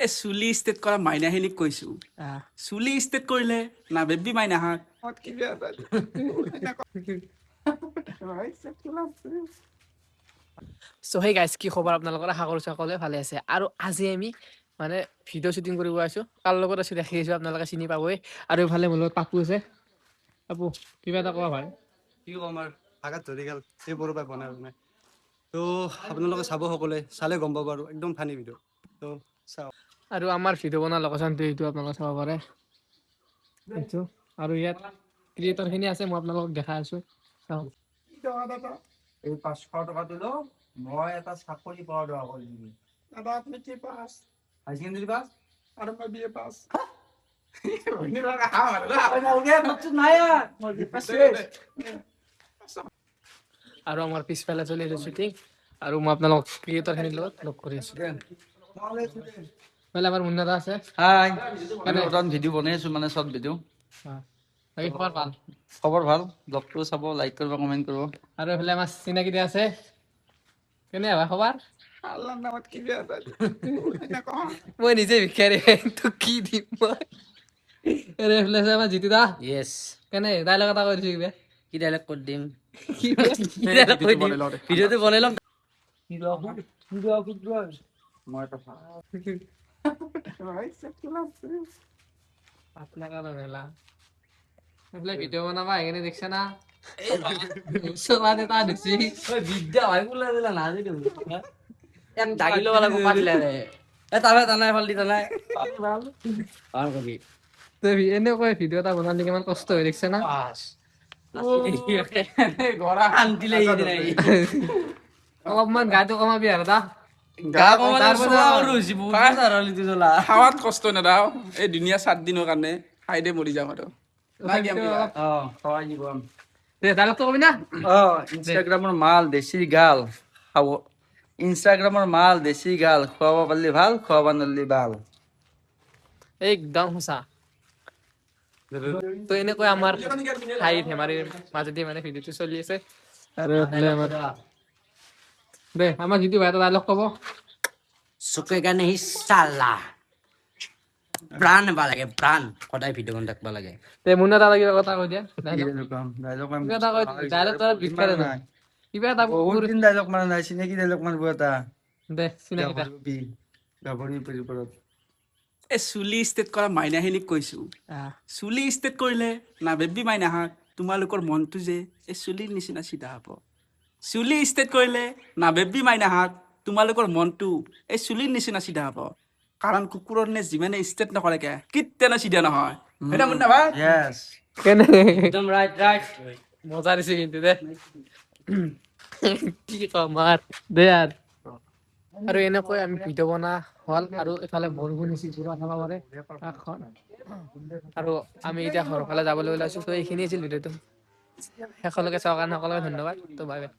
এ চুলি ষ্টেট কৰা মাইনাখিনিক কৈছো চুলি ষ্টেট কৰিলে না বেবী মাইনাহাক সো হেই গাইজ কি খবৰ আপোনালোকৰ আশা কৰিছো সকলোৱে ভালে আছে আৰু আজি আমি মানে ভিডিঅ' শ্বুটিং কৰিব আছো কাৰ লগত আছো দেখি আছো আপোনালোকে চিনি পাবই আৰু ইফালে মোৰ লগত পাপু আছে পাপু কিবা এটা কোৱা ভাই কি ক'ম আৰু ভাগাত ধৰি গ'ল সেই বড়ো পাই বনাই বনাই তো আপোনালোকে চাব সকলোৱে চালে গম পাব আৰু একদম ফানি ভিডিঅ' তো চাওক আৰু আমাৰ ভিডিঅ' বনোৱা লোকেশ্যনটো এইটো আপোনালোকে চাব পাৰে এইটো আৰু ইয়াত ক্ৰিয়েটৰখিনি আছে মই আপোনালোকক দেখাই আছো চাওক এই 500 টকা দিলো মই এটা চাকৰি পাওয়া দোয়া কৰি দিবি দাদা আপনি কি পাস হাই সেকেন্ডাৰি পাস আৰু মই বিএ পাস আৰু আমাৰ পিছফালে চলি আছে শ্বুটিং আৰু মই আপোনালোকক ক্ৰিয়েটৰখিনিৰ লগত লগ কৰি আছো বোলে আমাৰ মুন্না দা আছে হাই আমি বৰ্তমান ভিডিঅ' বনাই আছো মানে শৰ্ট ভিডিঅ' বাকী খবৰ ভাল খবৰ ভাল ব্লগটো চাব লাইক কৰিব কমেণ্ট কৰিব আৰু এইফালে আমাৰ চিনাকি দিয়া আছে কেনে হয় খবৰ আল্লাহৰ নামত কি বিয়া মই নিজে ভিক্ষাৰী তোক কি দিম মই আৰু এইফালে আছে আমাৰ জিতু দা Yes. কেনে ডাইলগ এটা কৈ দিছো কিবা কি ডাইলগ কৰি দিম কি ডাইলগ কৈ দিম ভিডিঅ'টো বনাই ল'ম মই এটা পাতলা কালো মেলা এইফালে ভিডিঅ' বনাবা সেইখিনি দেখছে না ওচৰত এটা দিছি বিদ্যা ভাই বোলা দিলা না দিলো এক দাগি ল'ব লাগিব পাতলে এ টানাই ফাল দি টানাই ভাল কবি এনেকৈ ভিডিঅ' এটা বনালে কিমান কষ্ট হৈ দেখছে না শান্তি লাগি নাই অলপমান গাটো কমাবি আৰু দা গা কমালে চলা আৰু হৈছে বহুত আৰু লিটি চলা খাৱাত কষ্ট নেদাও এই দুনিয়া 7 দিনৰ কাৰণে খাইদে মৰি যাম আৰু অ খোৱাই দিব ডাইলগটো কবি না ইনষ্টাগ্ৰামৰ মাল দেশী গাল খাব ইনষ্টাগ্ৰামৰ মাল দেশী গাল খুৱাব পাৰিলে ভাল খুৱাব নোৱাৰিলে ভাল একদম সঁচা তো এনেকৈ আমাৰ হাঁহি ধেমালিৰ মাজেদি মানে ভিডিঅ'টো চলি আছে আৰু এইফালে আমাৰ দে আমাৰ জিতু ভাই এটা ডাইলগ ক'ব চুকে নেহি চালা প্ৰাণ বা লাগে প্ৰাণ সদায় ভিডিঅ'খন দেখবা লাগে তে মুন্না দা কিবা কথা কৈ দিয়া ডাইলগ কিবা এটা কৈ ডাইলগ তাৰ বিষয়ে নাই কিবা এটা বহুত দিন ডাইলগ মাৰা নাই চিনাকি ডাইলগ মাৰিব এটা দে চিনাকি দা গাভৰি ওপৰত এ চুলি ষ্টেট কৰা মাইনাখিনিক কৈছো চুলি ষ্টেট কৰিলে না বেবী মাইনাহাক তোমালোকৰ মনটো যে এই চুলিৰ নিচিনা চিধা হ'ব চুলি ষ্টেট কৰিলে না বেবী মাইনাহাক তোমালোকৰ মনটো এই চুলিৰ নিচিনা চিধা হ'ব কাৰণ কুকুৰৰ নে যিমানে ষ্টেট নকৰে কে কিতেনে চিধা নহয় হয়না মুন্না ভাই ইয়েছ কেনে একদম ৰাইট মজা দিছে কিন্তু দে কি কমাৰ দে আৰু আৰু এনেকৈ আমি ভিডিঅ' বনা হ'ল আৰু এইফালে বৰষুণ দিছে পুৰা চাব পাৰে আকাশখন আৰু আমি এতিয়া ঘৰৰ ফালে যাবলৈ ওলাইছো তো এইখিনি আছিল ভিডিঅ'টো শেষলৈকে চোৱাৰ কাৰণে সকলোকে ধন্যবাদ তো বাই বাই